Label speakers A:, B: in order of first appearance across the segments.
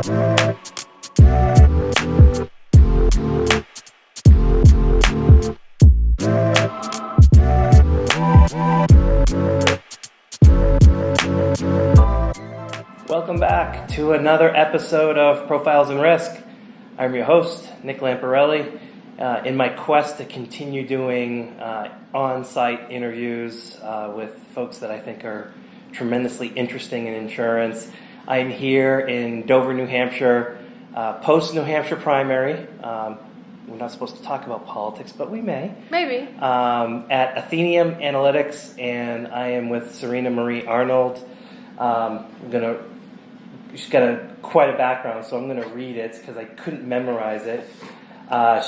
A: Welcome back to another episode of Profiles in Risk. I'm your host, Nick Lamparelli. In my quest to continue doing on-site interviews with folks that I think are tremendously interesting in insurance, I'm here in Dover, New Hampshire, post-New Hampshire primary. We're not supposed to talk about politics, but we may.
B: Maybe.
A: At Athenium Analytics, and I am with Cyrena-Marie Arnold. She's got quite a background, so I'm going to read it because I couldn't memorize it.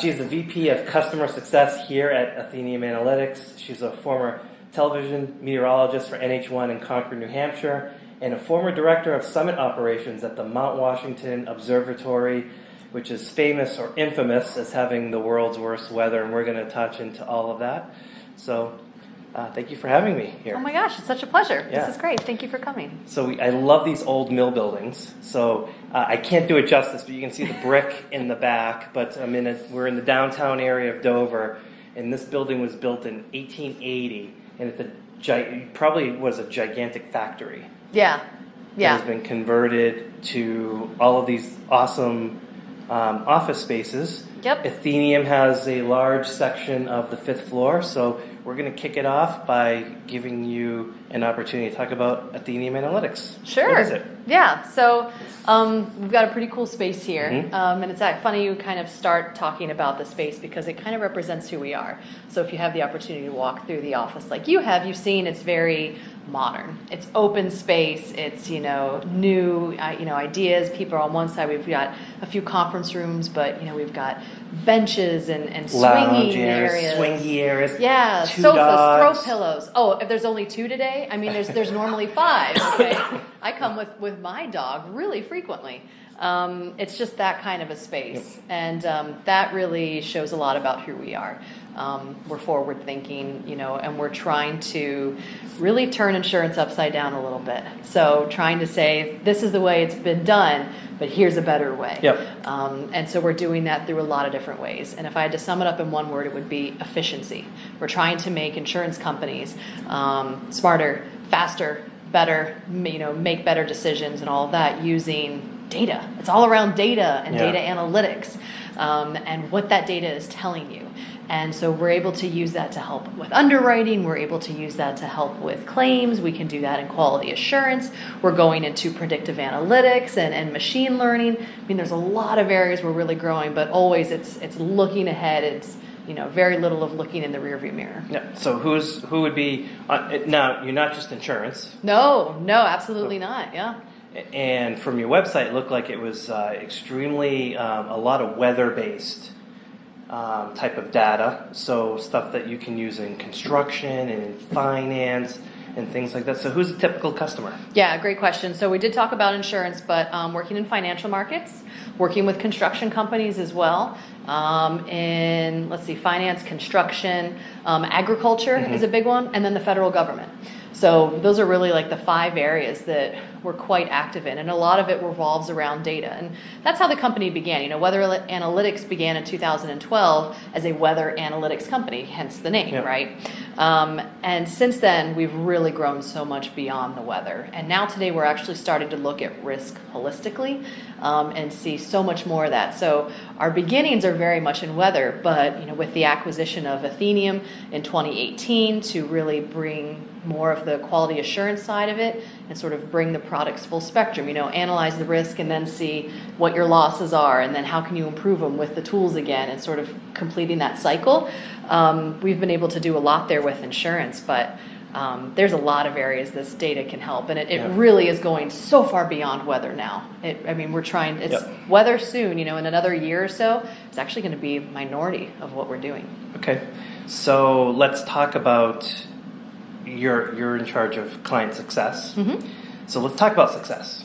A: She's the VP of Customer Success here at Athenium Analytics. She's a former television meteorologist for NH1 in Concord, New Hampshire, and a former director of summit operations at the Mount Washington Observatory, which is famous or infamous as having the world's worst weather, and we're going to touch into all of that. So thank you for having me here.
B: Oh my gosh, it's such a pleasure.
A: Yeah.
B: This is great. Thank you for coming.
A: So I love these old mill buildings. So I can't do it justice, but you can see the brick in the back. But we're in the downtown area of Dover, and this building was built in 1880, and it probably was a gigantic factory.
B: Yeah.
A: It has been converted to all of these awesome office spaces.
B: Yep.
A: Athenium has a large section of the 5th floor, so we're going to kick it off by giving you an opportunity to talk about Athenium Analytics.
B: Sure.
A: What is it?
B: Yeah, so we've got a pretty cool space here,
A: Mm-hmm.
B: and it's funny you kind of start talking about the space because it kind of represents who we are. So if you have the opportunity to walk through the office like you have, you've seen it's very modern. It's open space. It's new ideas. People are on one side. We've got a few conference rooms, but we've got benches and swinging areas.
A: Swingy areas.
B: Yeah,
A: two
B: sofas,
A: dogs.
B: throw pillows. Oh, if there's only 2 today, I mean, there's normally 5. Okay, I come with my dog really frequently. It's just that kind of a space,
A: Yep.
B: and that really shows a lot about who we are. We're forward thinking, and we're trying to really turn insurance upside down a little bit. So trying to say, this is the way it's been done, but here's a better way.
A: Yep.
B: And so we're doing that through a lot of different ways. And if I had to sum it up in one word, it would be efficiency. We're trying to make insurance companies smarter, faster, better, make better decisions and all of that using data. It's all around data and data analytics and what that data is telling you. And so we're able to use that to help with underwriting. We're able to use that to help with claims. We can do that in quality assurance. We're going into predictive analytics and machine learning. I mean, there's a lot of areas we're really growing, but always it's looking ahead. It's very little of looking in the rearview mirror.
A: Yeah. So who would be now? You're not just insurance.
B: No, absolutely not. Yeah.
A: And from your website, it looked like it was extremely a lot of weather-based type of data. So stuff that you can use in construction and in finance and things like that. So who's the typical customer?
B: Yeah, great question. So we did talk about insurance, but working in financial markets, working with construction companies as well. In finance, construction, agriculture is a big one, and then the federal government. So those are really like the 5 areas that we're quite active in, and a lot of it revolves around data. And that's how the company began. Weather Analytics began in 2012 as a weather analytics company, hence the name, right? And since then, we've really grown so much beyond the weather. And now today, we're actually starting to look at risk holistically and see so much more of that. So our beginnings are very much in weather, but with the acquisition of Athenium in 2018 to really bring more of the quality assurance side of it and sort of bring the products full spectrum, analyze the risk and then see what your losses are and then how can you improve them with the tools again and sort of completing that cycle. We've been able to do a lot there with insurance, but there's a lot of areas this data can help, and it really is going so far beyond weather now. We're trying, it's weather soon, in another year or so, it's actually going to be a minority of what we're doing.
A: Okay, so let's talk about you're in charge of client success. Mm-hmm. So let's talk about success,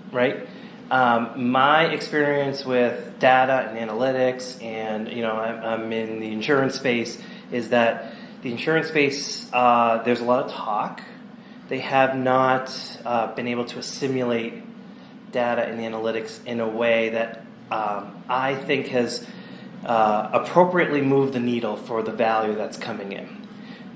A: right? My experience with data and analytics, and I'm in the insurance space, is that the insurance space, there's a lot of talk. They have not been able to assimilate data and analytics in a way that I think has appropriately moved the needle for the value that's coming in.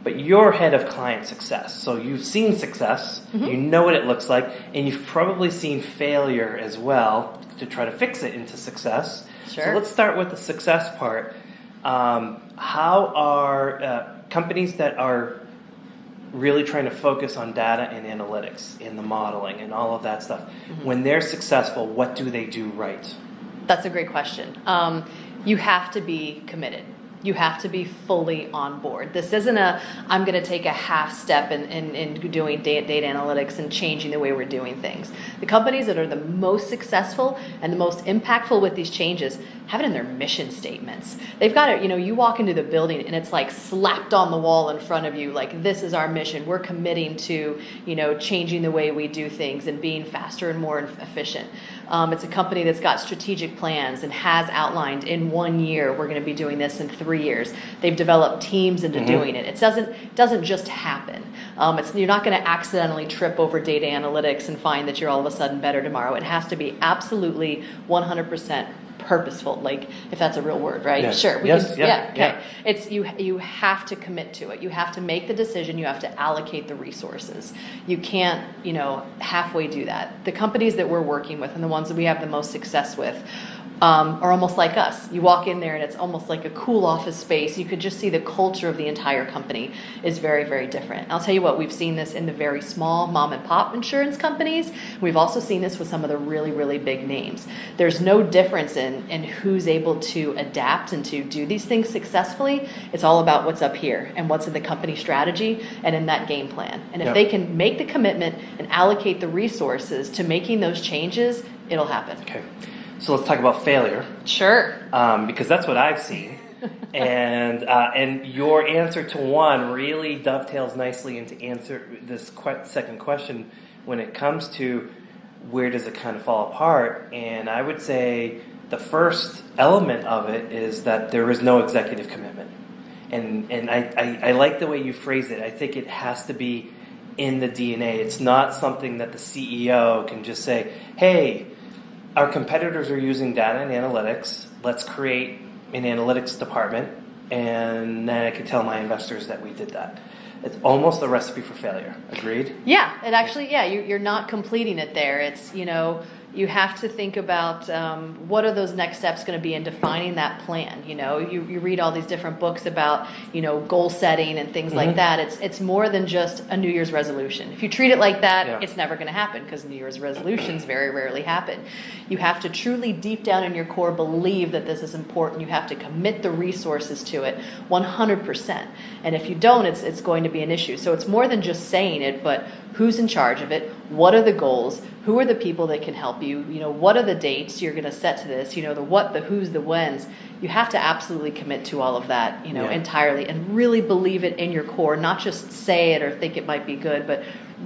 A: But you're head of client success, so you've seen success, you know what it looks like, and you've probably seen failure as well to try to fix it into success.
B: Sure.
A: So let's start with the success part. How are companies that are really trying to focus on data and analytics in the modeling and all of that stuff, when they're successful, what do they do right?
B: That's a great question. You have to be committed. You have to be fully on board. This isn't I'm going to take a half step in doing data analytics and changing the way we're doing things. The companies that are the most successful and the most impactful with these changes have it in their mission statements. They've got it, you walk into the building and it's like slapped on the wall in front of you, like, this is our mission. We're committing to, changing the way we do things and being faster and more efficient. It's a company that's got strategic plans and has outlined in 1 year, we're going to be doing this in 3 years. They've developed teams into doing it. It doesn't just happen. You're not going to accidentally trip over data analytics and find that you're all of a sudden better tomorrow. It has to be absolutely 100% purposeful, like, if that's a real word, right?
A: Yes.
B: Sure.
A: Yeah.
B: It's you have to commit to it. You have to make the decision. You have to allocate the resources. You can't, halfway do that. The companies that we're working with and the ones that we have the most success with are almost like us. You walk in there and it's almost like a cool office space. You could just see the culture of the entire company is very, very different. I'll tell you what, we've seen this in the very small mom and pop insurance companies. We've also seen this with some of the really, really big names. There's no difference in who's able to adapt and to do these things successfully. It's all about what's up here and what's in the company strategy and in that game plan. And if they can make the commitment and allocate the resources to making those changes, it'll happen.
A: Okay. So let's talk about failure.
B: Sure.
A: Because that's what I've seen. And your answer to one really dovetails nicely into answer this second question when it comes to where does it kind of fall apart. And I would say the first element of it is that there is no executive commitment. And I like the way you phrase it. I think it has to be in the DNA. It's not something that the CEO can just say, hey, our competitors are using data and analytics. Let's create an analytics department, and then I can tell my investors that we did that. It's almost a recipe for failure. Agreed?
B: Yeah, it actually, you're not completing it there. It's, you have to think about what are those next steps going to be in defining that plan. You read all these different books about, goal setting and things like that. It's more than just a New Year's resolution. If you treat it like that, it's never going to happen because New Year's resolutions very rarely happen. You have to truly deep down in your core believe that this is important. You have to commit the resources to it 100%. And if you don't, it's going to be an issue. So it's more than just saying it, but who's in charge of it? What are the goals? Who are the people that can help you? What are the dates you're going to set to this? The what, the who's, the whens. You have to absolutely commit to all of that, entirely, and really believe it in your core, not just say it or think it might be good, but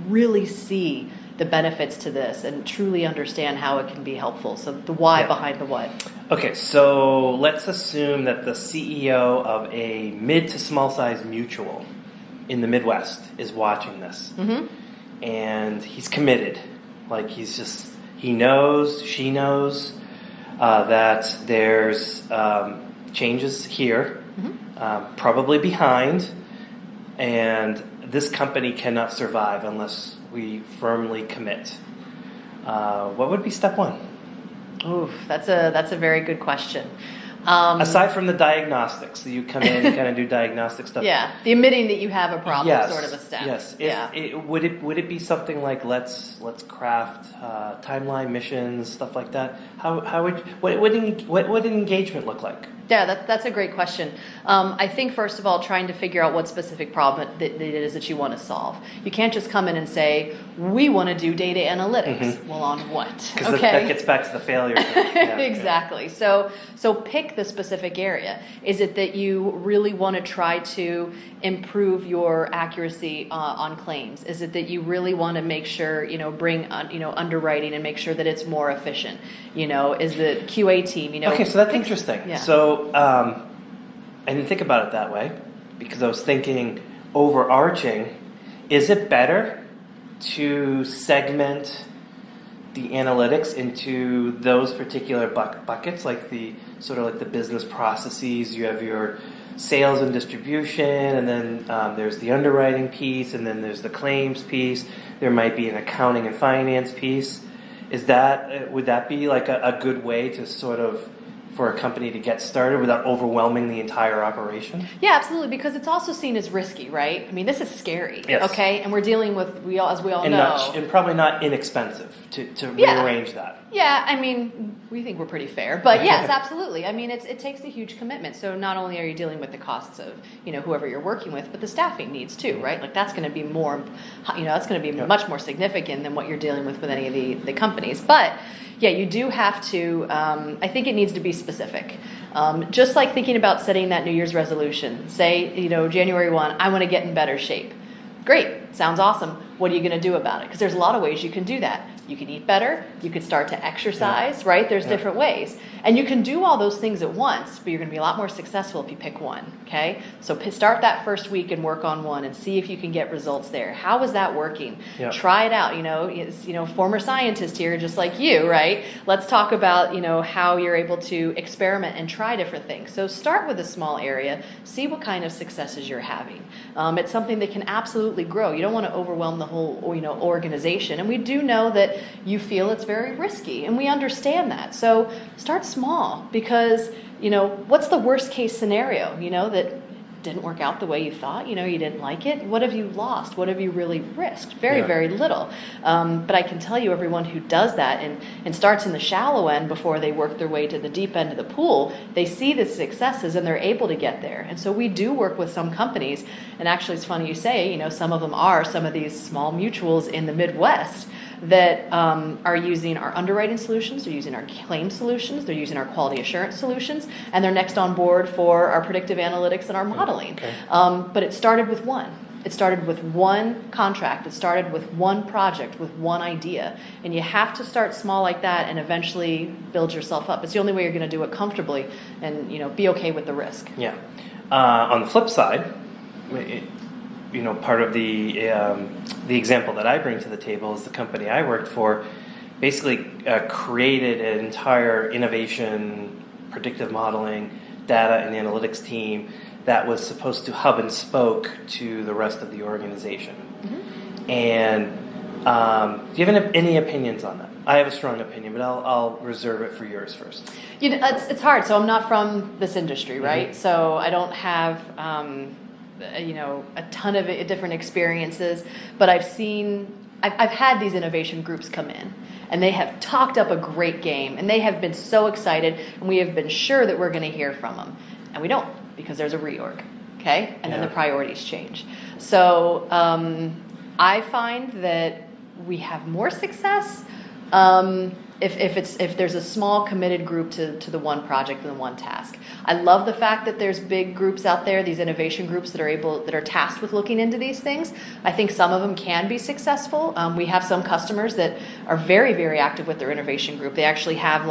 B: really see the benefits to this and truly understand how it can be helpful. So the why behind the what.
A: Okay, so let's assume that the CEO of a mid to small size mutual in the Midwest is watching this. And he's committed. Like he knows, she knows that there's changes here, probably behind, and this company cannot survive unless we firmly commit. What would be step one?
B: Oof, that's a very good question.
A: Aside from the diagnostics, you come in and kind of do diagnostic stuff.
B: Yeah, the admitting that you have a problem, sort of a step.
A: Yes. Would it be something like let's craft timeline missions, stuff like that? What would an engagement look like?
B: Yeah, that's a great question. I think, first of all, trying to figure out what specific problem that it is that you want to solve. You can't just come in and say, we want to do data analytics. Well, on what?
A: Because that gets back to the failure thing. Yeah,
B: exactly. So pick the specific area. Is it that you really want to try to improve your accuracy on claims? Is it that you really want to make sure, bring underwriting and make sure that it's more efficient? Is the QA team,
A: Okay, so that's interesting.
B: Yeah.
A: So I didn't think about it that way because I was thinking overarching, is it better to segment the analytics into those particular buckets, like the sort of like the business processes. You have your sales and distribution, and then there's the underwriting piece, and then there's the claims piece. There might be an accounting and finance piece. Would that be like a good way to sort of, for a company to get started without overwhelming the entire operation?
B: Yeah, absolutely, because it's also seen as risky, right? I mean, this is scary,
A: yes.
B: Okay? And we're dealing with, as we all know.
A: And probably not inexpensive to rearrange that.
B: Yeah, I mean, we think we're pretty fair, but yes, absolutely. I mean, it takes a huge commitment. So not only are you dealing with the costs of, whoever you're working with, but the staffing needs too, right? Like that's going to be more, that's going to be much more significant than what you're dealing with any of the companies. But yeah, you do have to, I think it needs to be specific. Just like thinking about setting that New Year's resolution. Say, January 1, I want to get in better shape. Great, sounds awesome. What are you going to do about it? Because there's a lot of ways you can do that. You can eat better. You could start to exercise, right? There's different ways. And you can do all those things at once, but you're going to be a lot more successful if you pick one, okay? So start that first week and work on one and see if you can get results there. How is that working?
A: Yep.
B: Try it out. Former scientist here, just like you, right? Let's talk about, how you're able to experiment and try different things. So start with a small area. See what kind of successes you're having. It's something that can absolutely grow. You don't want to overwhelm the whole, organization. And we do know that you feel it's very risky, and we understand that. So start small, because what's the worst case scenario? That didn't work out the way you thought. You didn't like it. What have you lost? What have you really risked? Very little. But I can tell you, everyone who does that and starts in the shallow end before they work their way to the deep end of the pool, they see the successes and they're able to get there. And so we do work with some companies, and actually it's funny you say, some of them are some of these small mutuals in the Midwest that are using our underwriting solutions, they're using our claim solutions, they're using our quality assurance solutions, and they're next on board for our predictive analytics and our modeling.
A: Okay.
B: But it started with one. It started with one contract. It started with one project, with one idea. And you have to start small like that and eventually build yourself up. It's the only way you're going to do it comfortably and be okay with the risk.
A: Yeah. On the flip side, part of the example that I bring to the table is the company I worked for basically created an entire innovation, predictive modeling, data and analytics team that was supposed to hub and spoke to the rest of the organization. Mm-hmm. And do you have any opinions on that? I have a strong opinion, but I'll reserve it for yours first.
B: It's hard. So I'm not from this industry, right? Mm-hmm. So I don't have a ton of different experiences, but I've had these innovation groups come in, and they have talked up a great game, and they have been so excited, and we have been sure that we're going to hear from them, and we don't, because there's a reorg, okay? And then the priorities change. So I find that we have more success if there's a small committed group to the one project and the one task. I love the fact that there's big groups out there, these innovation groups that are tasked with looking into these things. I think some of them can be successful. We have some customers that are very, very active with their innovation group. They actually have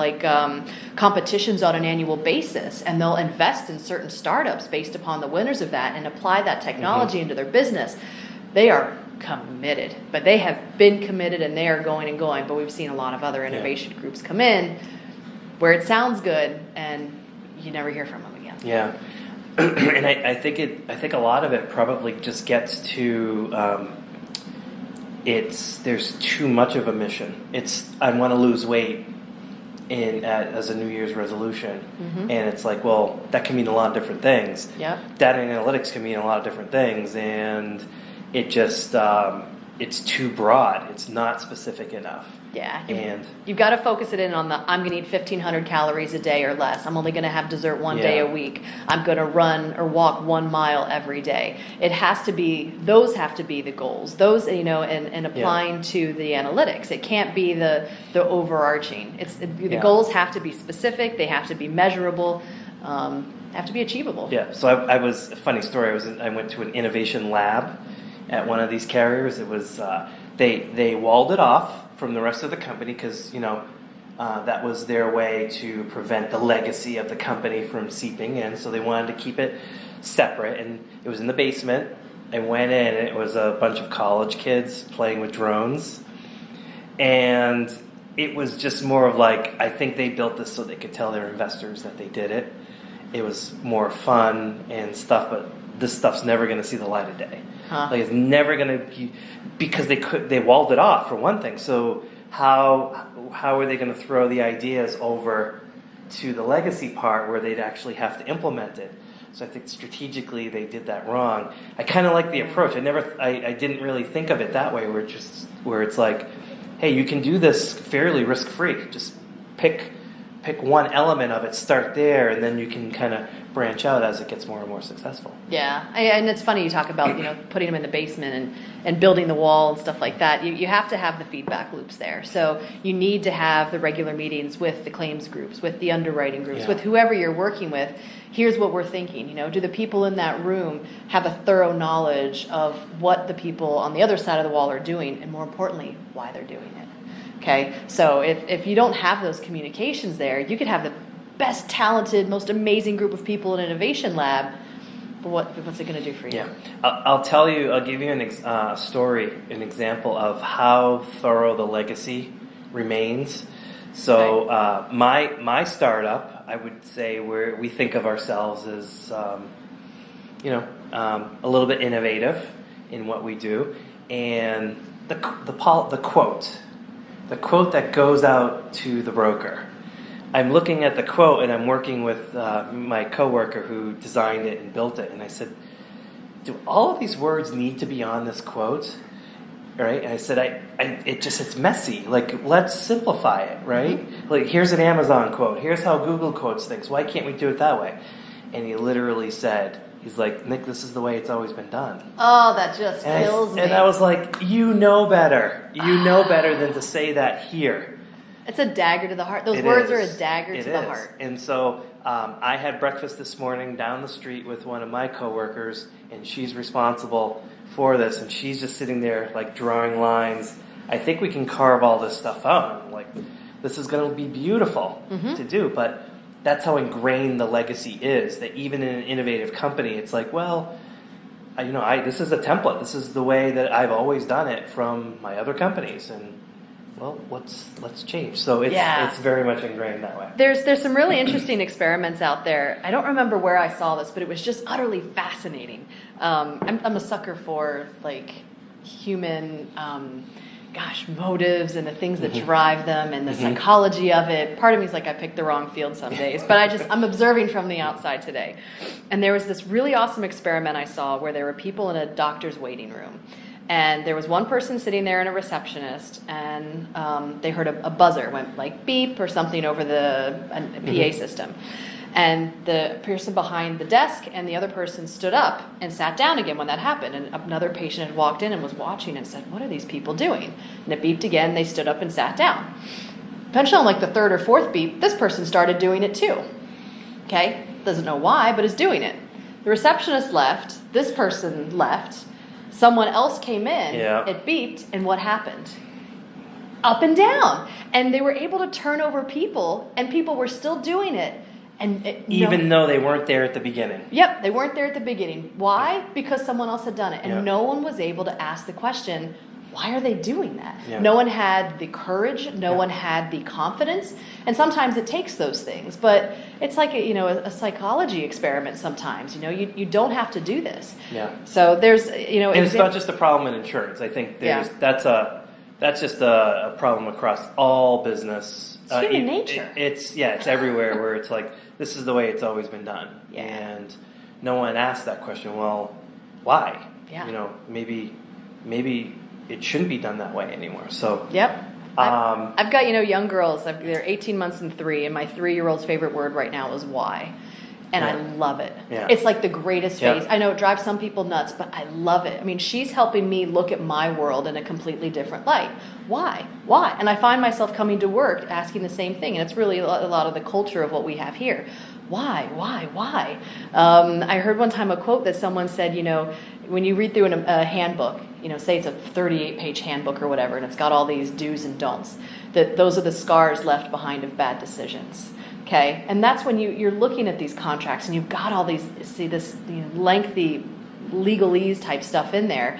B: competitions on an annual basis, and they'll invest in certain startups based upon the winners of that and apply that technology into their business. They are committed, but they have been committed and they are going and going. But we've seen a lot of other innovation groups come in where it sounds good and you never hear from them again. Yeah,
A: and I think a lot of it probably just gets to there's too much of a mission. I want to lose weight as a New Year's resolution, and it's like, well, that can mean a lot of different things.
B: Yeah,
A: data and analytics can mean a lot of different things, and it just it's too broad. It's not specific enough.
B: Yeah, you've got to focus it in on I'm going to eat 1,500 calories a day or less. I'm only going to have dessert one day a week. I'm going to run or walk 1 mile every day. Those have to be the goals. Those, and applying to the analytics. It can't be the overarching. The goals have to be specific. They have to be measurable. Have to be achievable.
A: Yeah. So a funny story. I went to an innovation lab at one of these carriers. It was they walled it off from the rest of the company because that was their way to prevent the legacy of the company from seeping in. So they wanted to keep it separate, and it was in the basement. I went in, and it was a bunch of college kids playing with drones, and it was just more of like, I think they built this so they could tell their investors that they did it. It was more fun and stuff, but this stuff's never going to see the light of day. Like it's never going to, because they walled it off for one thing. So how are they going to throw the ideas over to the legacy part where they'd actually have to implement it? So I think strategically they did that wrong. I kind of like the approach. I didn't really think of it that way, where it's like, hey, you can do this fairly risk-free. Just pick one element of it, start there, and then you can kind of branch out as it gets more and more successful.
B: Yeah, and it's funny you talk about putting them in the basement and building the wall and stuff like that. You have to have the feedback loops there. So you need to have the regular meetings with the claims groups, with the underwriting groups, with whoever you're working with. Here's what we're thinking. Do the people in that room have a thorough knowledge of what the people on the other side of the wall are doing, and more importantly, why they're doing it? Okay, so if you don't have those communications there, you could have the best talented, most amazing group of people in an innovation lab, but what's it going to do for you?
A: Yeah, I'll give you an example of how thorough the legacy remains. So my startup, I would say we think of ourselves as a little bit innovative in what we do, and the quote that goes out to the broker. I'm looking at the quote and I'm working with my coworker who designed it and built it, and I said, do all of these words need to be on this quote? Right? And I said, it's messy. Like, let's simplify it, right? Mm-hmm. Like, here's an Amazon quote. Here's how Google quotes things. Why can't we do it that way? And he literally said, he's like, Nick, this is the way it's always been done.
B: Oh, that just kills me.
A: And I was like, you know better. You know better than to say that here.
B: It's a dagger to the heart. Those words are a dagger to the heart.
A: And so I had breakfast this morning down the street with one of my coworkers, and she's responsible for this, and she's just sitting there like drawing lines. I think we can carve all this stuff out. I'm like, this is going to be beautiful to do, but that's how ingrained the legacy is, that even in an innovative company, it's like, well, this is a template. This is the way that I've always done it from my other companies, and well, let's change. So it's very much ingrained that way.
B: There's some really interesting experiments out there. I don't remember where I saw this, but it was just utterly fascinating. I'm a sucker for like human motives and the things that drive them and the psychology of it. Part of me is like, I picked the wrong field some days, but I'm observing from the outside today. And there was this really awesome experiment I saw where there were people in a doctor's waiting room. And there was one person sitting there and a receptionist, and they heard a buzzer, went like beep or something over the PA system. And the person behind the desk and the other person stood up and sat down again when that happened. And another patient had walked in and was watching and said, what are these people doing? And it beeped again, they stood up and sat down. Eventually on like the third or fourth beep, this person started doing it too. Okay, doesn't know why, but is doing it. The receptionist left, this person left, someone else came in, it beeped, and what happened? Up and down. And they were able to turn over people, and people were still doing it. And
A: even though they weren't there at the beginning.
B: Yep, they weren't there at the beginning. Why? Because someone else had done it. And no one was able to ask the question, why are they doing that? Yeah. No one had the courage. No one had the confidence. And sometimes it takes those things. But it's like a psychology experiment sometimes. You don't have to do this. Yeah. So there's,
A: And it's not just a problem in insurance. I think that's just a problem across all business.
B: It's human nature.
A: It's everywhere where it's like, this is the way it's always been done. Yeah. And no one asked that question. Well, why? Yeah. Maybe it shouldn't be done that way anymore. So
B: yep. I've got young girls. They're 18 months and 3, and my 3-year-old's favorite word right now is why, and I love it. Yeah. It's like the greatest phase. I know it drives some people nuts, but I love it. I mean, she's helping me look at my world in a completely different light. Why? And I find myself coming to work asking the same thing, and it's really a lot of the culture of what we have here. Why? I heard one time a quote that someone said, when you read through a handbook, say it's a 38-page handbook or whatever, and it's got all these do's and don'ts, that those are the scars left behind of bad decisions. Okay? And that's when you're looking at these contracts and you've got all these, this lengthy legalese type stuff in there.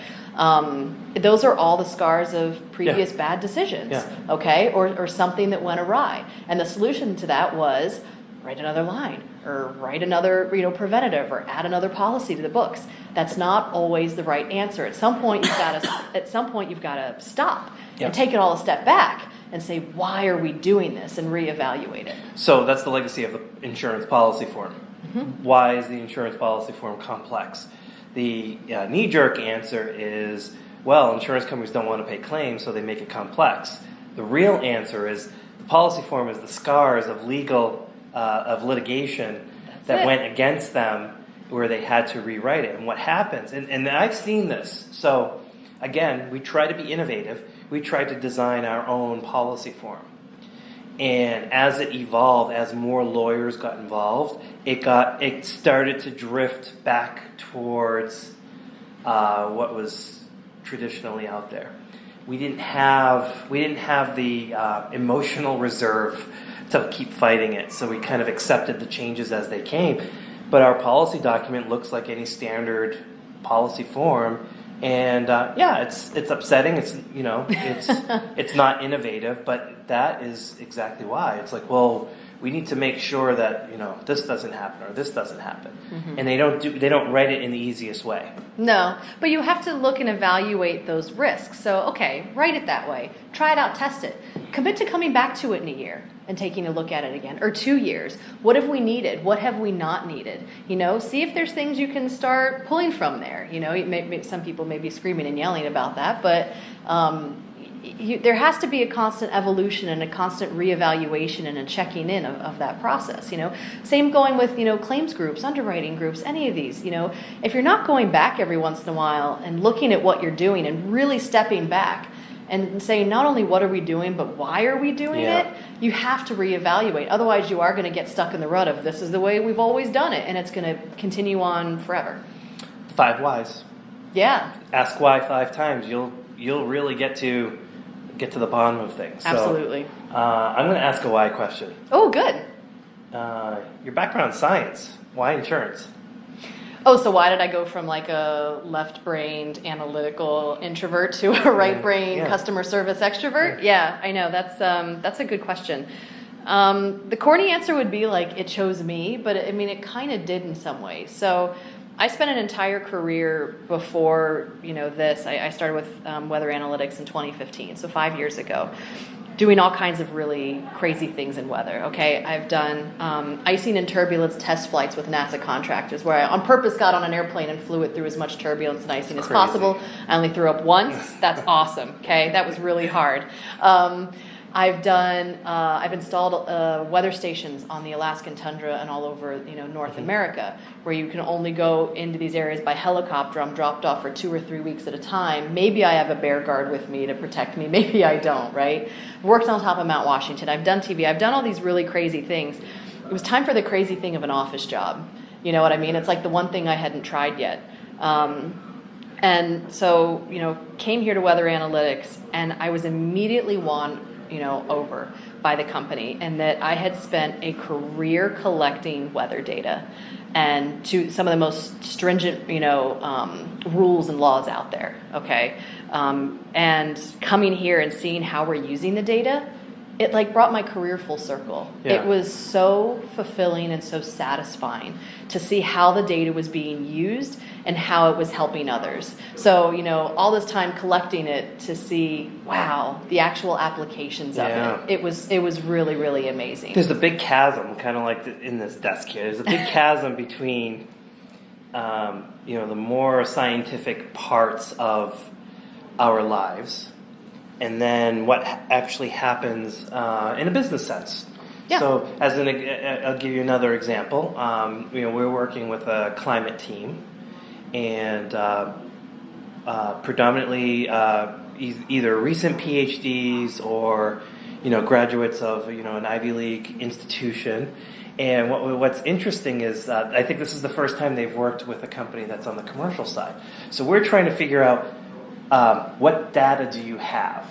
B: Those are all the scars of previous bad decisions, okay, or something that went awry. And the solution to that was write another line, or write another preventative, or add another policy to the books. That's not always the right answer. At some point you've got to stop and take it all a step back and say, why are we doing this, and reevaluate it.
A: So that's the legacy of the insurance policy form. Mm-hmm. Why is the insurance policy form complex? The knee-jerk answer is, well, insurance companies don't want to pay claims, so they make it complex. The real answer is the policy form is the scars of litigation that went against them, where they had to rewrite it. And what happens, and I've seen this. So again, we try to be innovative. We tried to design our own policy form. And as it evolved, as more lawyers got involved, it started to drift back towards what was traditionally out there. We didn't have the emotional reserve to keep fighting it, so we kind of accepted the changes as they came. But our policy document looks like any standard policy form. And it's upsetting. It's not innovative, but that is exactly why. It's like, well, we need to make sure that this doesn't happen or this doesn't happen, and they don't write it in the easiest way.
B: No, but you have to look and evaluate those risks. So okay, write it that way. Try it out, test it. Commit to coming back to it in a year and taking a look at it again, or 2 years. What have we needed? What have we not needed? See if there's things you can start pulling from there. Some people may be screaming and yelling about that, but there has to be a constant evolution and a constant reevaluation and a checking in of that process. Same going with claims groups, underwriting groups, any of these. If you're not going back every once in a while and looking at what you're doing and really stepping back and saying not only what are we doing, but why are we doing it, you have to reevaluate. Otherwise, you are going to get stuck in the rut of this is the way we've always done it, and it's going to continue on forever.
A: 5 whys.
B: Yeah.
A: Ask why 5 times. You'll really get to the bottom of things.
B: Absolutely.
A: So, I'm going to ask a why question.
B: Oh, good.
A: Your background science. Why insurance?
B: Oh, so why did I go from like a left-brained analytical introvert to a right-brained customer service extrovert? Yeah, I know. That's a good question. The corny answer would be like it chose me, but it kind of did in some ways. So I spent an entire career before this. I started with weather analytics in 2015, so 5 years ago, doing all kinds of really crazy things in weather. Okay, I've done icing and turbulence test flights with NASA contractors, where I on purpose got on an airplane and flew it through as much turbulence and icing as possible. I only threw up once. That's awesome. Okay, that was really hard. I've installed weather stations on the Alaskan tundra and all over North America, where you can only go into these areas by helicopter. I'm dropped off for 2 or 3 weeks at a time. Maybe I have a bear guard with me to protect me. Maybe I don't, right? I've worked on top of Mount Washington. I've done TV. I've done all these really crazy things. It was time for the crazy thing of an office job. You know what I mean? It's like the one thing I hadn't tried yet. And so, came here to weather analytics, and I was immediately won over by the company, and that I had spent a career collecting weather data and to some of the most stringent, rules and laws out there. Okay. And coming here and seeing how we're using the data, it like brought my career full circle. Yeah. It was so fulfilling and so satisfying to see how the data was being used and how it was helping others. So, all this time collecting it to see, wow, the actual applications of it. It was really, really amazing.
A: There's a big chasm, kind of like in this desk here. There's a big chasm between, the more scientific parts of our lives, and then what actually happens in a business sense. Yeah. So, I'll give you another example. We're working with a climate team, and predominantly either recent PhDs or graduates of an Ivy League institution. And what's interesting is I think this is the first time they've worked with a company that's on the commercial side. So we're trying to figure out what data do you have,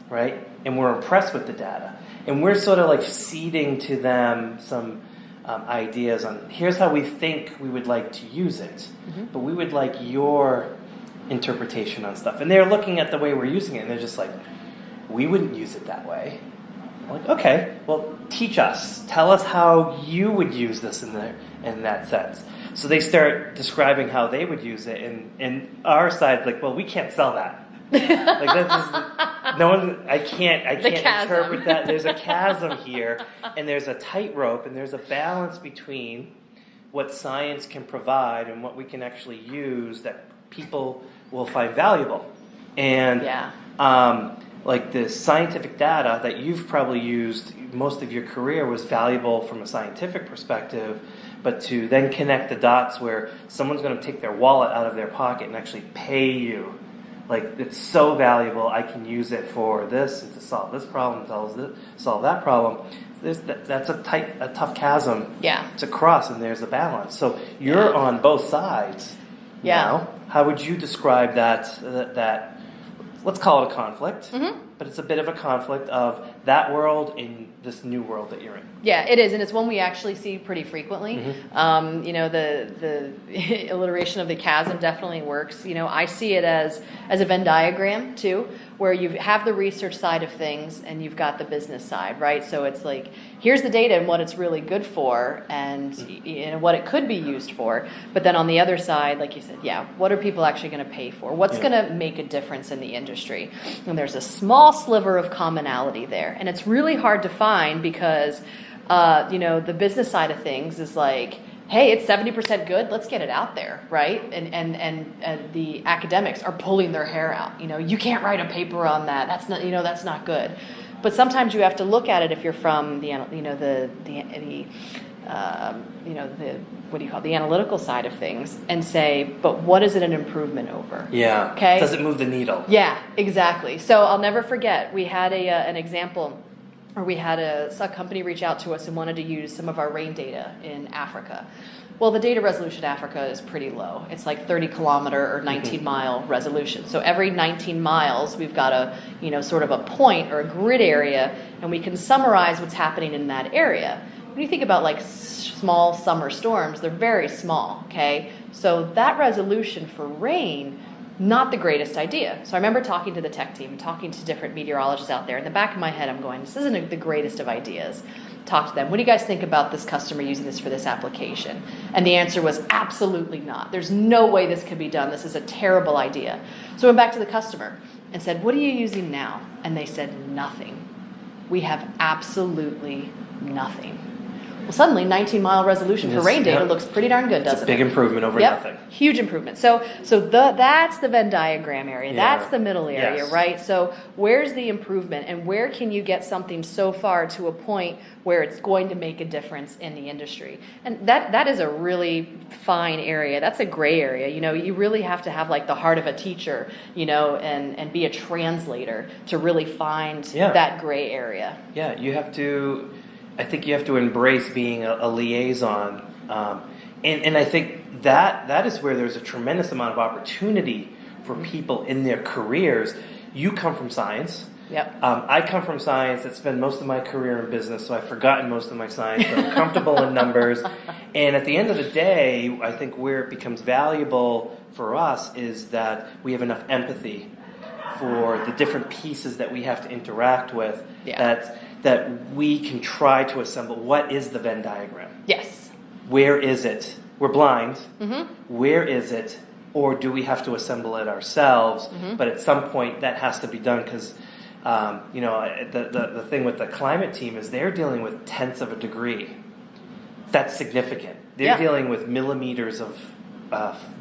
A: right? And we're impressed with the data. And we're sort of like seeding to them some ideas on here's how we think we would like to use it, but we would like your interpretation on stuff. And they're looking at the way we're using it, and they're just like, we wouldn't use it that way. I'm like, okay, well, teach us. Tell us how you would use this in that sense. So they start describing how they would use it, and our side's like, well, we can't sell that. Like this is no one. I can't interpret that. There's a chasm here, and there's a tightrope, and there's a balance between what science can provide and what we can actually use that people will find valuable. And like the scientific data that you've probably used most of your career was valuable from a scientific perspective, but to then connect the dots where someone's going to take their wallet out of their pocket and actually pay you. Like, it's so valuable, I can use it for this, and to solve this problem, solve that problem. That's a tough chasm to cross, and there's a balance. So you're on both sides now. How would you describe that let's call it a conflict, but it's a bit of a conflict of that world in this new world that you're in.
B: Yeah, it is, and it's one we actually see pretty frequently. The alliteration of the chasm definitely works. I see it as a Venn diagram too, where you have the research side of things and you've got the business side, right? So it's like, here's the data and what it's really good for, and what it could be used for. But then on the other side, like you said, what are people actually going to pay for? What's going to make a difference in the industry? And there's a small sliver of commonality there, and it's really hard to find because the business side of things is like, hey, it's 70% good, let's get it out there, right? And the academics are pulling their hair out. You can't write a paper on that. That's not good. But sometimes you have to look at it if you're from the analytical side of things, and say, but what is it an improvement over?
A: Yeah.
B: Okay.
A: Does it move the needle?
B: Yeah, exactly. So I'll never forget, we had an example, or we had a company reach out to us and wanted to use some of our rain data in Africa. Well, the data resolution in Africa is pretty low. It's like 30-kilometer or 19-mile resolution. So every 19 miles, we've got a sort of a point or a grid area, and we can summarize what's happening in that area. When you think about like small summer storms, they're very small, okay? So that resolution for rain, not the greatest idea. So I remember talking to the tech team, talking to different meteorologists out there. In the back of my head, I'm going, this isn't the greatest of ideas. Talk to them. What do you guys think about this customer using this for this application? And the answer was absolutely not. There's no way this could be done. This is a terrible idea. So I went back to the customer and said, what are you using now? And they said, nothing. We have absolutely nothing. Well, suddenly, 19-mile resolution for rain data looks pretty darn good, doesn't it?
A: It's a big improvement over nothing.
B: Huge improvement. So that's the Venn diagram area. Yeah. That's the middle area, right? So where's the improvement, and where can you get something so far to a point where it's going to make a difference in the industry? And that is a really fine area. That's a gray area. You really have to have like the heart of a teacher, and be a translator to really find that gray area. Yeah,
A: I think you have to embrace being a liaison, and I think that is where there's a tremendous amount of opportunity for people in their careers. You come from science.
B: Yep.
A: I come from science. I spent most of my career in business, so I've forgotten most of my science, but I'm comfortable in numbers. And at the end of the day, I think where it becomes valuable for us is that we have enough empathy for the different pieces that we have to interact with, that we can try to assemble. What is the Venn diagram?
B: Yes.
A: Where is it? We're blind. Where is it? Or do we have to assemble it ourselves? But at some point that has to be done, because the thing with the climate team is they're dealing with tenths of a degree. That's significant. They're dealing with millimeters of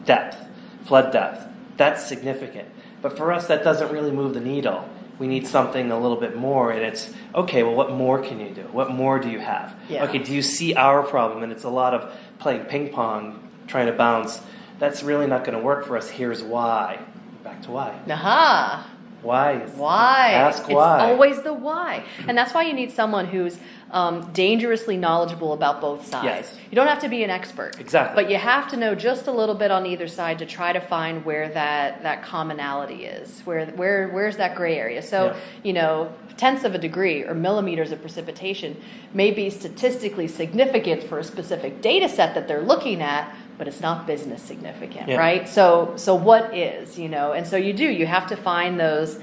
A: depth, flood depth. That's significant. But for us, that doesn't really move the needle. We need something a little bit more, and it's, okay, well, what more can you do? What more do you have?
B: Yeah.
A: Okay, do you see our problem? And it's a lot of playing ping pong, trying to bounce. That's really not going to work for us. Here's why. Back to why.
B: Aha!
A: Why?
B: Why?
A: Ask why.
B: It's always the why. And that's why you need someone who's dangerously knowledgeable about both sides.
A: Yes.
B: You don't have to be an expert.
A: Exactly.
B: But you have to know just a little bit on either side to try to find where that commonality is. Where's that gray area? So, tenths of a degree or millimeters of precipitation may be statistically significant for a specific data set that they're looking at, but it's not business significant, right? So what is, and so you have to find those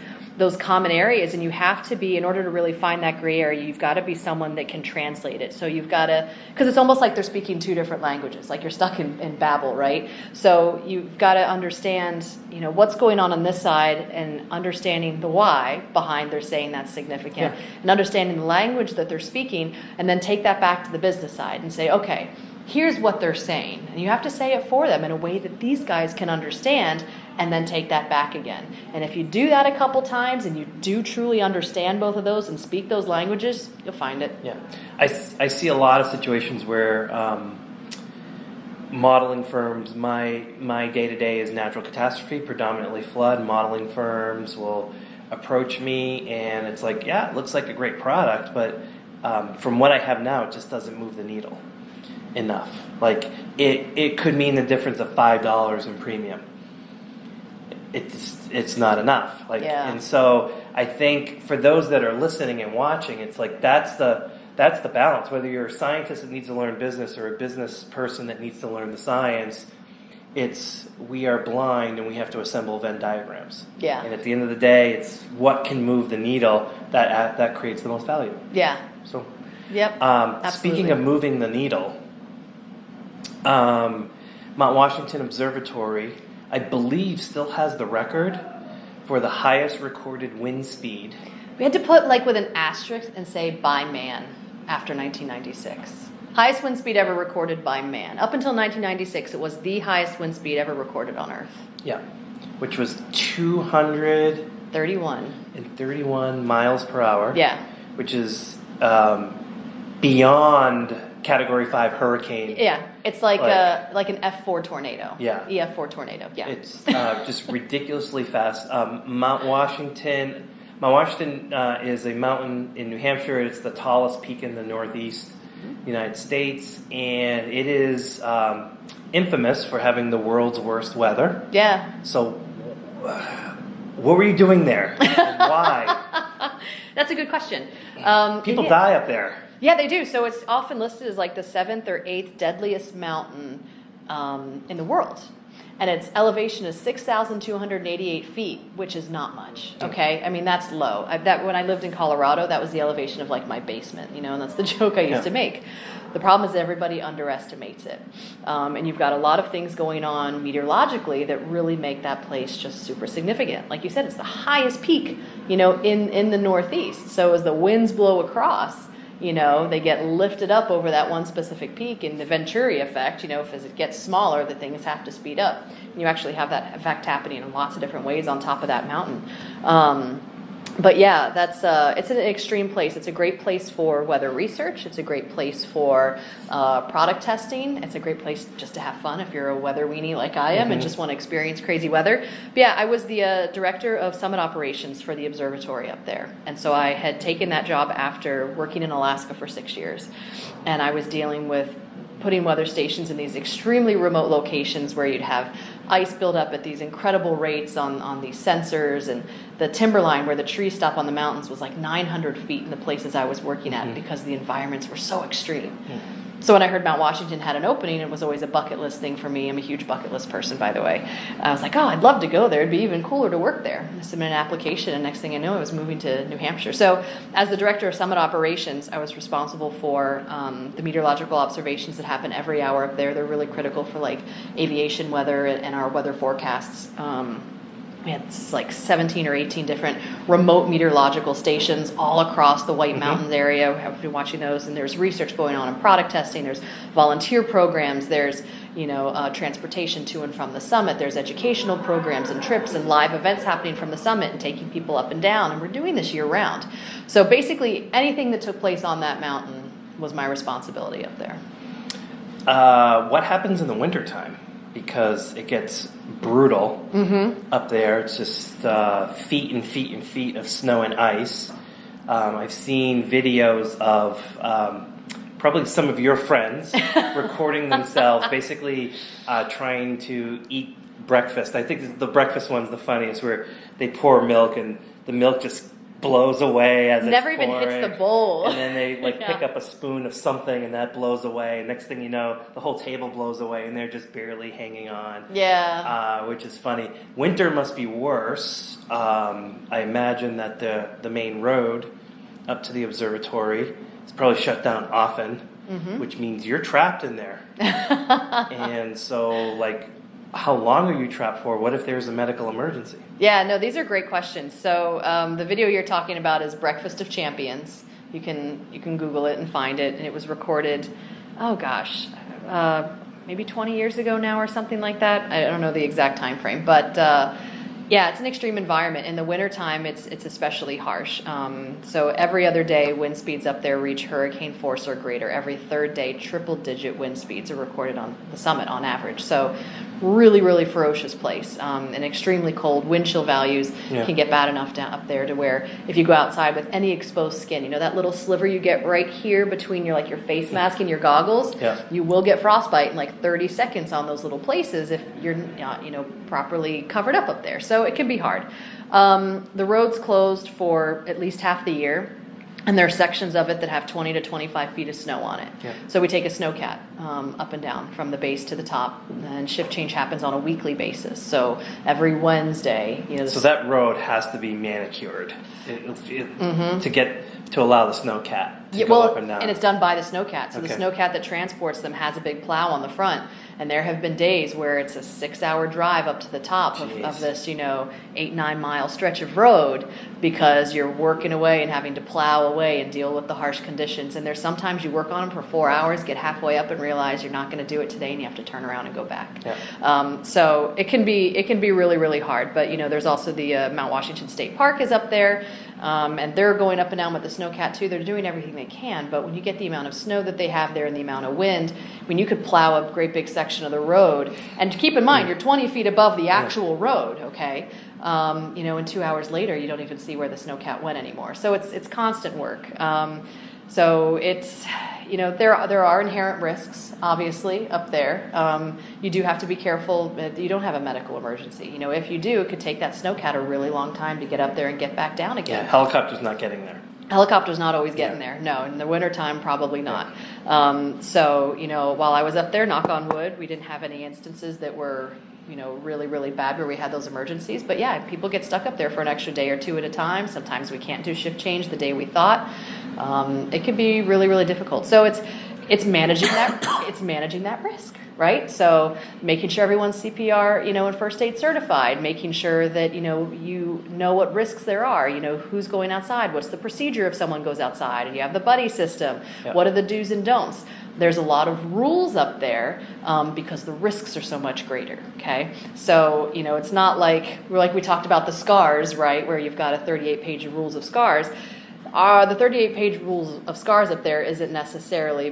B: common areas, and you have to be, in order to really find that gray area, you've got to be someone that can translate it. So you've got to, because it's almost like they're speaking two different languages, like you're stuck in Babel, right? So you've got to understand, what's going on this side, and understanding the why behind they're saying that's significant, and understanding the language that they're speaking, and then take that back to the business side and say, okay, here's what they're saying. And you have to say it for them in a way that these guys can understand, and then take that back again. And if you do that a couple times and you do truly understand both of those and speak those languages, you'll find it.
A: Yeah. I see a lot of situations where modeling firms, my day-to-day is natural catastrophe, predominantly flood. Modeling firms will approach me and it's like, yeah, it looks like a great product, but from what I have now, it just doesn't move the needle enough. Like it could mean the difference of $5 in premium. It's not enough. And so I think for those that are listening and watching, it's like that's the balance. Whether you're a scientist that needs to learn business or a business person that needs to learn the science, we are blind and we have to assemble Venn diagrams.
B: Yeah.
A: And at the end of the day, it's what can move the needle that creates the most value.
B: Yeah.
A: So.
B: Yep. Absolutely.
A: Speaking of moving the needle, Mount Washington Observatory, I believe, still has the record for the highest recorded wind speed.
B: We had to put with an asterisk and say by man after 1996. Highest wind speed ever recorded by man. Up until 1996, it was the highest wind speed ever recorded on Earth.
A: Yeah, which was 231 miles per hour.
B: Yeah.
A: Which is beyond Category 5 hurricane.
B: Yeah, it's like an F4 tornado.
A: Yeah.
B: EF4 tornado. Yeah.
A: It's just ridiculously fast. Mount Washington is a mountain in New Hampshire. It's the tallest peak in the Northeast United States, and it is infamous for having the world's worst weather.
B: Yeah.
A: So, what were you doing there? Why?
B: That's a good question.
A: People die up there.
B: Yeah, they do. So it's often listed as like the 7th or 8th deadliest mountain in the world. And its elevation is 6,288 feet, which is not much. Okay? I mean, that's low. When I lived in Colorado, that was the elevation of my basement, and that's the joke I used to make. The problem is everybody underestimates it. And you've got a lot of things going on meteorologically that really make that place just super significant. Like you said, it's the highest peak, in the Northeast. So as the winds blow across, they get lifted up over that one specific peak, and the Venturi effect, as it gets smaller, the things have to speed up. And you actually have that effect happening in lots of different ways on top of that mountain. But yeah, that's it's an extreme place. It's a great place for weather research. It's a great place for product testing. It's a great place just to have fun if you're a weather weenie like I am and just want to experience crazy weather. But yeah, I was the director of summit operations for the observatory up there. And so I had taken that job after working in Alaska for 6 years. And I was dealing with putting weather stations in these extremely remote locations where you'd have ice build up at these incredible rates on these sensors, and the timberline where the trees stop on the mountains was like 900 feet in the places I was working at because the environments were so extreme. So when I heard Mount Washington had an opening, it was always a bucket list thing for me. I'm a huge bucket list person, by the way. I was like, oh, I'd love to go there. It'd be even cooler to work there. I submitted an application, and next thing I know, I was moving to New Hampshire. So as the director of summit operations, I was responsible for the meteorological observations that happen every hour up there. They're really critical for aviation weather and our weather forecasts. We had 17 or 18 different remote meteorological stations all across the White Mountains area. I've been watching those, and there's research going on in product testing. There's volunteer programs. There's transportation to and from the summit. There's educational programs and trips and live events happening from the summit and taking people up and down. And we're doing this year round. So basically, anything that took place on that mountain was my responsibility up there.
A: What happens in the wintertime? because it gets brutal up there. It's just feet and feet and feet of snow and ice. I've seen videos of probably some of your friends recording themselves basically trying to eat breakfast. I think the breakfast one's the funniest, where they pour milk and the milk just blows away as
B: Never
A: it's
B: even
A: pouring.
B: hits the bowl.
A: And then they pick up a spoon of something and that blows away. And next thing you know, the whole table blows away and they're just barely hanging on.
B: Yeah.
A: Which is funny. Winter must be worse. I imagine that the main road up to the observatory is probably shut down often, which means you're trapped in there. And so, how long are you trapped for? What if there's a medical emergency?
B: Yeah, no, these are great questions. So the video you're talking about is Breakfast of Champions. You can Google it and find it. And it was recorded, maybe 20 years ago now or something like that. I don't know the exact time frame. But yeah, it's an extreme environment. In the wintertime, it's especially harsh. So every other day, wind speeds up there reach hurricane force or greater. Every third day, triple-digit wind speeds are recorded on the summit on average. So really, really ferocious place. And extremely cold. Wind chill values can get bad enough down up there to where if you go outside with any exposed skin, that little sliver you get right here between your face mask and your goggles, you will get frostbite in 30 seconds on those little places if you're not, properly covered up there. So it can be hard. The road's closed for at least half the year. And there are sections of it that have 20 to 25 feet of snow on it. Yeah. So we take a snowcat up and down from the base to the top, and shift change happens on a weekly basis. So every Wednesday,
A: So that road has to be manicured to allow the snowcat to go up and down.
B: And it's done by the snowcat. So the snowcat that transports them has a big plow on the front. And there have been days where it's a 6-hour drive up to the top of this, 8-9 mile stretch of road, because you're working away and having to plow away and deal with the harsh conditions. And there's sometimes you work on them for 4 hours, get halfway up and realize you're not going to do it today, and you have to turn around and go back. Yeah. So it can be really, really hard. But there's also the Mount Washington State Park is up there, and they're going up and down with the snowcat too. They're doing everything they can. But when you get the amount of snow that they have there and the amount of wind, you could plow a great big section of the road. And keep in mind, you're 20 feet above the actual road, okay? And 2 hours later, you don't even see where the snowcat went anymore. So it's constant work. So it's, there are inherent risks, obviously, up there. You do have to be careful that you don't have a medical emergency. If you do, it could take that snowcat a really long time to get up there and get back down again.
A: Yeah, helicopter's not getting there.
B: Helicopter's not always getting there. No, in the wintertime, probably not. So, while I was up there, knock on wood, we didn't have any instances that were, really, really bad where we had those emergencies. But yeah, people get stuck up there for an extra day or two at a time. Sometimes we can't do shift change the day we thought. It can be really, really difficult. So it's managing that risk. Right? So making sure everyone's CPR, and first aid certified, making sure that, you know what risks there are, who's going outside, what's the procedure if someone goes outside, and you have the buddy system, what are the do's and don'ts. There's a lot of rules up there because the risks are so much greater, okay? So, it's not like we talked about the scars, right, where you've got a 38-page rules of scars. The 38-page rules of scars up there isn't necessarily,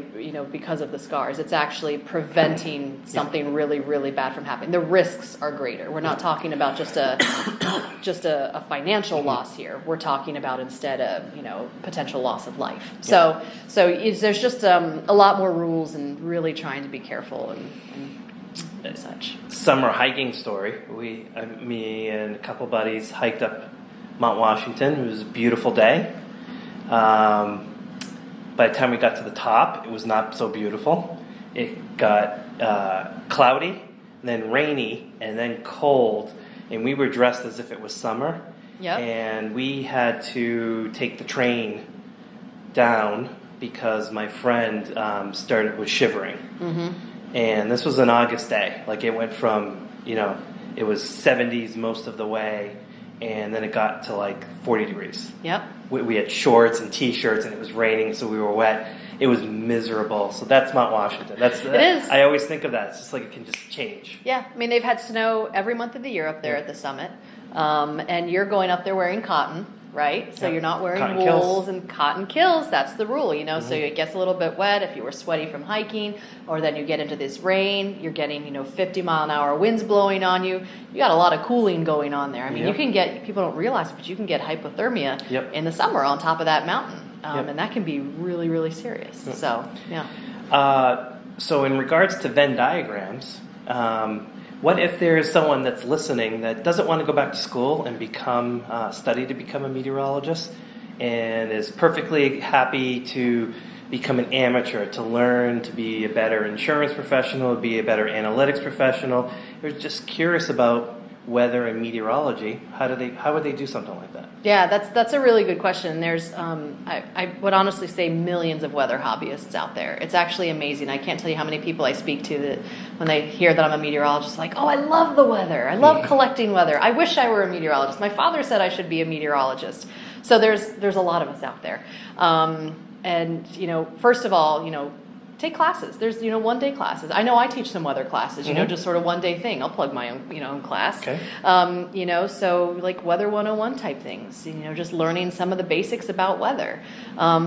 B: because of the scars. It's actually preventing something really, really bad from happening. The risks are greater. We're not talking about just a financial loss here. We're talking about instead a potential loss of life. So there's just a lot more rules and really trying to be careful and such.
A: Summer hiking story. Me and a couple buddies hiked up Mount Washington. It was a beautiful day. By the time we got to the top, it was not so beautiful. It got cloudy, then rainy, and then cold. And we were dressed as if it was summer. Yep. And we had to take the train down because my friend was shivering. Mm-hmm. And this was an August day. It went from, it was 70s most of the way. And then it got to 40 degrees. Yep. We had shorts and T-shirts, and it was raining, so we were wet. It was miserable. So that's Mount Washington. It is. I always think of that. It's just it can just change.
B: Yeah. They've had snow every month of the year up there at the summit. And you're going up there wearing cotton. right? So you're not wearing
A: Cotton
B: wools
A: kills.
B: and cotton kills. That's the rule, so it gets a little bit wet if you were sweaty from hiking, or then you get into this rain, you're getting, 50-mile-an-hour winds blowing on you. You got a lot of cooling going on there. I mean, you can get, people don't realize, but you can get hypothermia in the summer on top of that mountain. And that can be really, really serious. So, yeah.
A: So in regards to Venn diagrams, what if there is someone that's listening that doesn't want to go back to school and study to become a meteorologist, and is perfectly happy to become an amateur, to learn to be a better insurance professional, be a better analytics professional? They're just curious about weather and meteorology. How would they do something like that?
B: Yeah, that's a really good question. There's, I would honestly say, millions of weather hobbyists out there. It's actually amazing. I can't tell you how many people I speak to that when they hear that I'm a meteorologist, like, oh, I love the weather. I love collecting weather. I wish I were a meteorologist. My father said I should be a meteorologist. So there's a lot of us out there. And, first of all, take classes. There's, one-day classes. I know I teach some weather classes, just sort of one-day thing. I'll plug my own class.
A: Okay.
B: So like Weather 101 type things, just learning some of the basics about weather.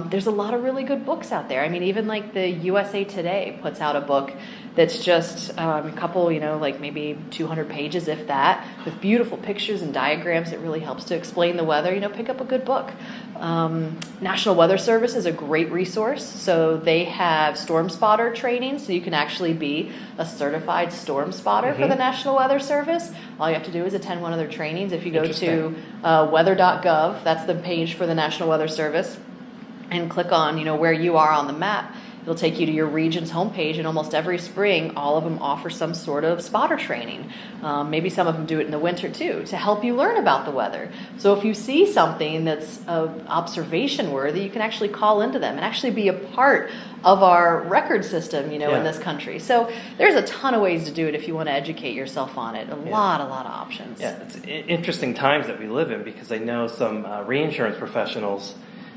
B: There's a lot of really good books out there. I mean, even like the USA Today puts out a book that's just a couple, like maybe 200 pages, if that, with beautiful pictures and diagrams. It really helps to explain the weather. Pick up a good book. National Weather Service is a great resource. So they have storm spotter training, so you can actually be a certified storm spotter for the National Weather Service. All you have to do is attend one of their trainings. If you go to weather.gov, that's the page for the National Weather Service, and click on where you are on the map, it'll take you to your region's homepage, and almost every spring, all of them offer some sort of spotter training. Maybe some of them do it in the winter too, to help you learn about the weather. So if you see something that's observation worthy, you can actually call into them and actually be a part of our record system, in this country. So there's a ton of ways to do it if you want to educate yourself on it. A lot of options.
A: Yeah, it's interesting times that we live in, because I know some reinsurance professionals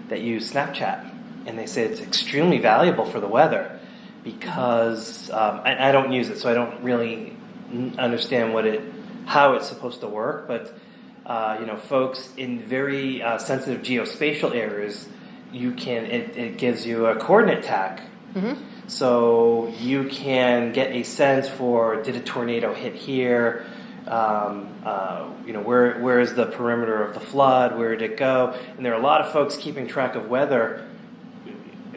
A: that use Snapchat. And they say it's extremely valuable for the weather, because I don't use it, so I don't really understand how it's supposed to work. But folks in very sensitive geospatial areas, it gives you a coordinate tag, so you can get a sense for, did a tornado hit here? Where is the perimeter of the flood? Where did it go? And there are a lot of folks keeping track of weather,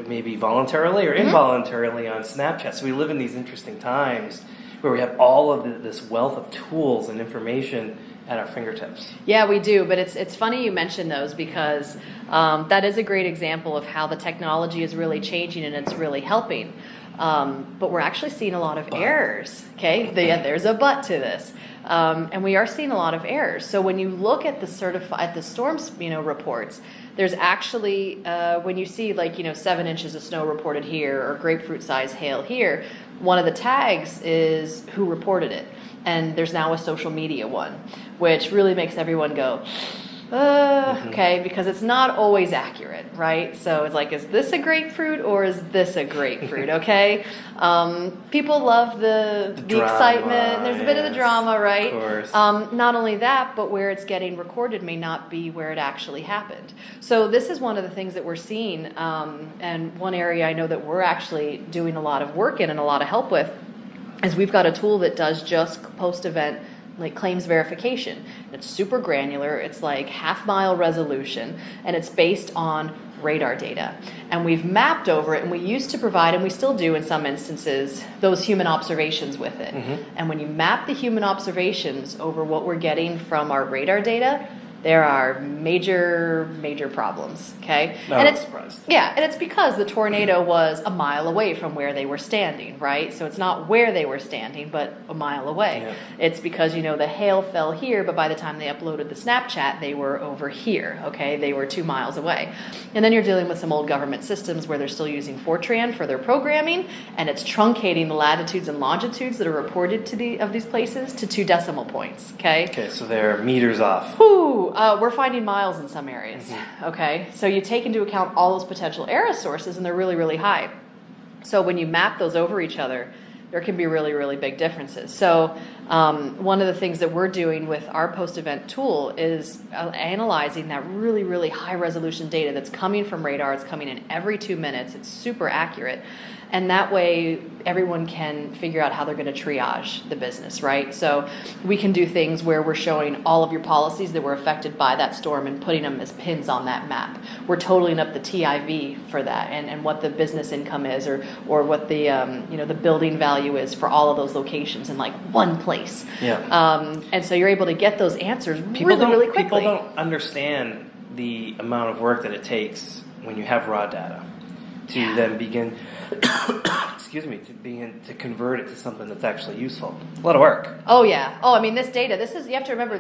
A: maybe voluntarily or involuntarily, on Snapchat. So we live in these interesting times where we have all of this wealth of tools and information at our fingertips. Yeah,
B: we do, but it's funny you mention those, because that is a great example of how the technology is really changing and it's really helping. But we're actually seeing a lot of errors. Okay, there's a but to this. And we are seeing a lot of errors. So when you look at the storms, reports, there's actually, when you see 7 inches of snow reported here, or grapefruit size hail here, one of the tags is who reported it. And there's now a social media one, which really makes everyone go, okay, because it's not always accurate, right? So it's like, is this a grapefruit or is this a grapefruit? Okay, people love the excitement. There's a bit of the drama, right?
A: Of course.
B: Not only that, but where it's getting recorded may not be where it actually happened. So this is one of the things that we're seeing, and one area I know that we're actually doing a lot of work in and a lot of help with is we've got a tool that does just post-event claims verification. It's super granular. It's like half-mile resolution, and it's based on radar data. And we've mapped over it, and we used to provide, and we still do in some instances, those human observations with it. And when you map the human observations over what we're getting from our radar data, there are major problems, okay?
A: No,
B: and
A: I'm
B: it's
A: surprised.
B: Yeah, and it's because the tornado was a mile away from where they were standing, right? So it's not where they were standing, but a mile away.
A: Yeah.
B: It's because, the hail fell here, but by the time they uploaded the Snapchat, they were over here, okay? They were 2 miles away. And then you're dealing with some old government systems where they're still using Fortran for their programming, and it's truncating the latitudes and longitudes that are reported of these places to 2 decimal points, okay?
A: Okay, so they're meters off.
B: Whew, we're finding miles in some areas, okay? So you take into account all those potential error sources, and they're really, really high. So when you map those over each other, there can be really, really big differences. So one of the things that we're doing with our post-event tool is analyzing that really, really high resolution data that's coming from radar. It's coming in every 2 minutes. It's super accurate. And that way everyone can figure out how they're going to triage the business, right? So we can do things where we're showing all of your policies that were affected by that storm and putting them as pins on that map. We're totaling up the TIV for that and what the business income is or what the the building value is for all of those locations in like one place.
A: Yeah.
B: And so you're able to get those answers really quickly.
A: People don't understand the amount of work that it takes when you have raw data to then begin to convert it to something that's actually useful. A lot of work.
B: Oh yeah. Oh, I mean, this data, you have to remember,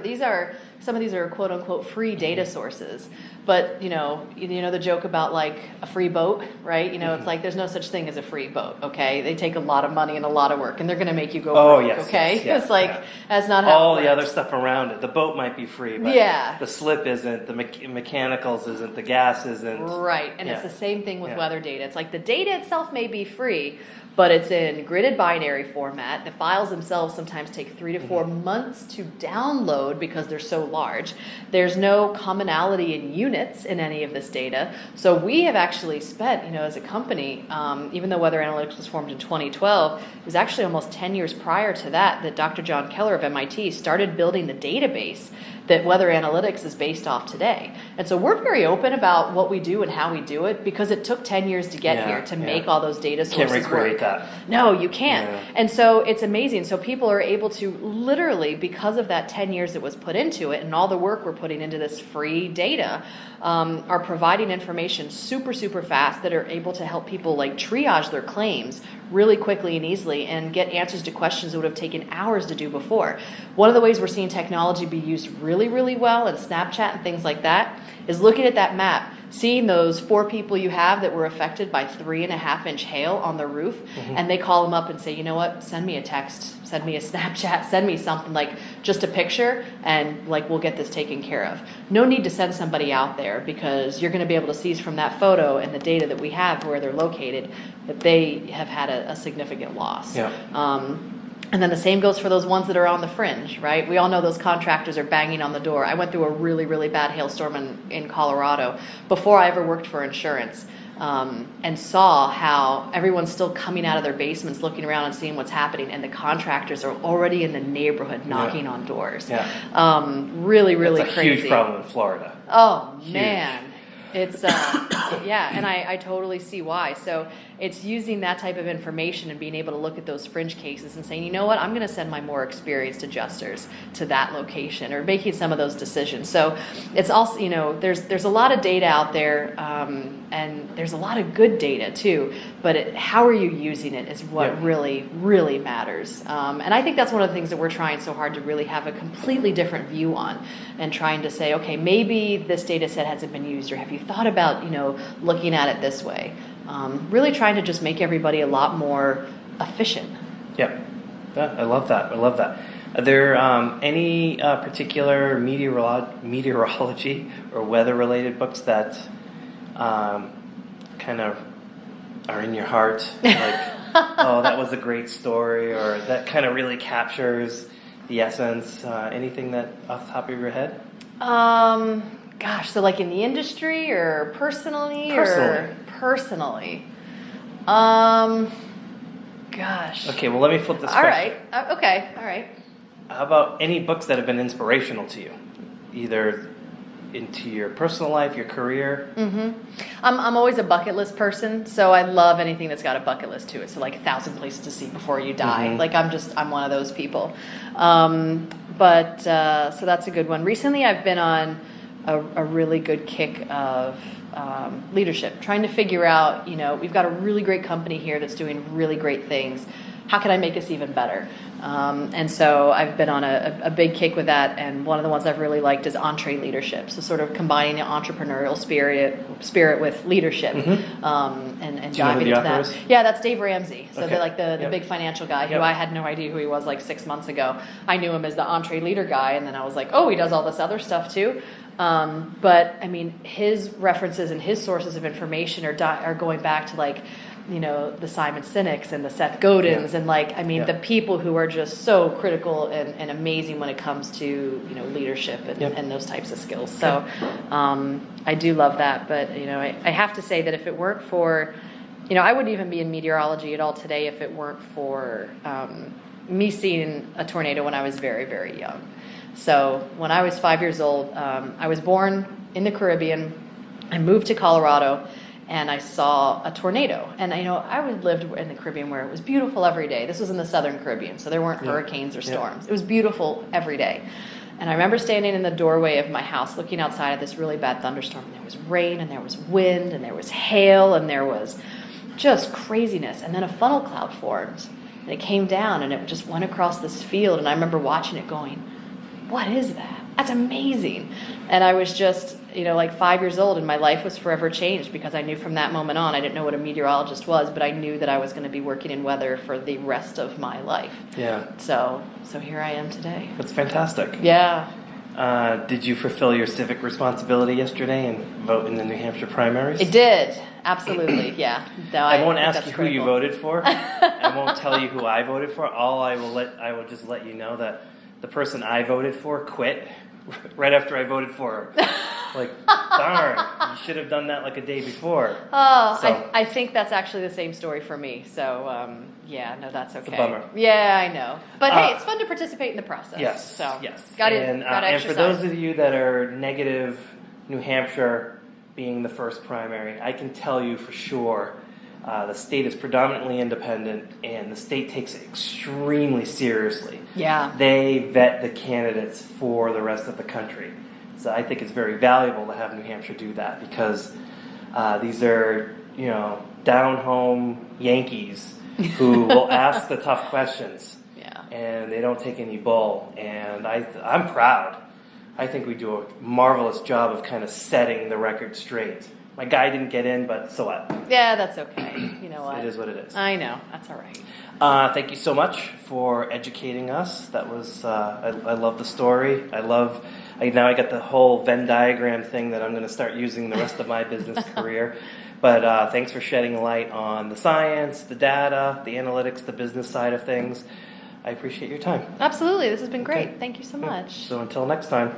B: some of these are quote unquote free data sources, but you know the joke about like a free boat, right? It's like there's no such thing as a free boat. Okay. They take a lot of money and a lot of work and they're going to make you go broke.
A: Yes.
B: Okay.
A: Yes,
B: it's like, that's not how
A: all
B: it
A: the
B: works.
A: other stuff around it. The boat might be free, but the slip isn't, the mechanicals isn't, the gas isn't.
B: Right. And it's the same thing with weather data. It's like the data itself may be free, but it's in gridded binary format. The files themselves sometimes take 3 to 4 months to download because they're so large. There's no commonality in units in any of this data. So we have actually spent, as a company, even though Weather Analytics was formed in 2012, it was actually almost 10 years prior to that Dr. John Keller of MIT started building the database that Weather Analytics is based off today. And so we're very open about what we do and how we do it because it took 10 years to get here to make all those data sources
A: Can't recreate
B: work.
A: that.
B: No, you can't. Yeah. And so it's amazing. So people are able to literally, because of that 10 years that was put into it and all the work we're putting into this free data, are providing information super, super fast that are able to help people like triage their claims really quickly and easily and get answers to questions that would have taken hours to do before. One of the ways we're seeing technology be used really, really well in Snapchat and things like that is looking at that map, seeing those 4 people you have that were affected by 3.5-inch hail on the roof, and they call them up and say, you know what, send me a text, send me a Snapchat, send me something, like just a picture, and like we'll get this taken care of. No need to send somebody out there because you're going to be able to see from that photo and the data that we have where they're located that they have had a significant loss.
A: Yeah.
B: And then the same goes for those ones that are on the fringe, right? We all know those contractors are banging on the door. I went through a really, really bad hailstorm in Colorado before I ever worked for insurance, and saw how everyone's still coming out of their basements looking around and seeing what's happening, and the contractors are already in the neighborhood knocking on doors.
A: Yeah.
B: Really, really
A: That's a
B: crazy.
A: huge problem in Florida.
B: Oh,
A: Huge.
B: man. It's, and I totally see why. So it's using that type of information and being able to look at those fringe cases and saying, you know what, I'm going to send my more experienced adjusters to that location, or making some of those decisions. So it's also, there's a lot of data out there, and there's a lot of good data too, but how are you using it is what really, really matters. And I think that's one of the things that we're trying so hard to really have a completely different view on, and trying to say, okay, maybe this data set hasn't been used, or have you thought about, looking at it this way? Really trying to just make everybody a lot more efficient.
A: Yeah, I love that. Are there any particular meteorology or weather-related books that kind of are in your heart? Like, oh, that was a great story, or that kind of really captures the essence. Anything that off the top of your head?
B: Gosh, so like in the industry or personally? Personally. Gosh.
A: Okay, well, let me flip this
B: All
A: question.
B: right. Okay. All right.
A: How about any books that have been inspirational to you, either into your personal life, your career?
B: I'm always a bucket list person, so I love anything that's got a bucket list to it. So like 1,000 places to see before you die. Like I'm one of those people. So that's a good one. Recently, I've been on a really good kick of leadership, trying to figure out, we've got a really great company here that's doing really great things. How can I make us even better? And so I've been on a big kick with that, and one of the ones I've really liked is entree leadership. So sort of combining the entrepreneurial spirit with leadership, and diving into that. Yeah, that's Dave Ramsey. So they're like the big financial guy who I had no idea who he was like 6 months ago. I knew him as the entree leader guy, and then I was like, oh, he does all this other stuff too. But I mean, his references and his sources of information are going back to like the Simon Sinek's and the Seth Godins and the people who are just so critical and amazing when it comes to leadership and those types of skills. So I do love that, but I have to say that if it weren't for I wouldn't even be in meteorology at all today if it weren't for me seeing a tornado when I was very, very young. So when I was 5 years old, I was born in the Caribbean. I moved to Colorado, and I saw a tornado. And I lived in the Caribbean where it was beautiful every day. This was in the Southern Caribbean, so there weren't hurricanes or storms. It was beautiful every day. And I remember standing in the doorway of my house looking outside at this really bad thunderstorm. And there was rain, and there was wind, and there was hail, and there was just craziness. And then a funnel cloud formed, and it came down, and it just went across this field. And I remember watching it going, what is that? That's amazing. And I was just, 5 years old, and my life was forever changed because I knew from that moment on, I didn't know what a meteorologist was, but I knew that I was going to be working in weather for the rest of my life.
A: Yeah.
B: So here I am today.
A: That's fantastic.
B: Yeah.
A: Did you fulfill your civic responsibility yesterday and vote in the New Hampshire primaries?
B: It did. Absolutely. Yeah. No,
A: I won't ask you who you voted for. I won't tell you who I voted for. I will just let you know that the person I voted for quit right after I voted for her. Darn, you should have done that a day before.
B: Oh,
A: So,
B: I think that's actually the same story for me. So, that's okay.
A: It's a bummer.
B: Yeah, I know. But hey, it's fun to participate in the process.
A: Yes,
B: So,
A: yes.
B: Got to
A: and
B: exercise.
A: for those of you that are negative New Hampshire being the first primary, I can tell you for sure the state is predominantly independent, and the state takes it extremely seriously.
B: Yeah.
A: They vet the candidates for the rest of the country. So I think it's very valuable to have New Hampshire do that because these are, down-home Yankees who will ask the tough questions.
B: Yeah.
A: And they don't take any bull. And I'm proud. I think we do a marvelous job of kind of setting the record straight. My guy didn't get in, but so what?
B: Yeah, that's okay. You know what?
A: It is what it is.
B: I know. That's all right.
A: Thank you so much for educating us. That was, I love the story. Now I got the whole Venn diagram thing that I'm going to start using the rest of my business career. But thanks for shedding light on the science, the data, the analytics, the business side of things. I appreciate your time.
B: Absolutely. This has been great.
A: Okay.
B: Thank you so much.
A: So until next time.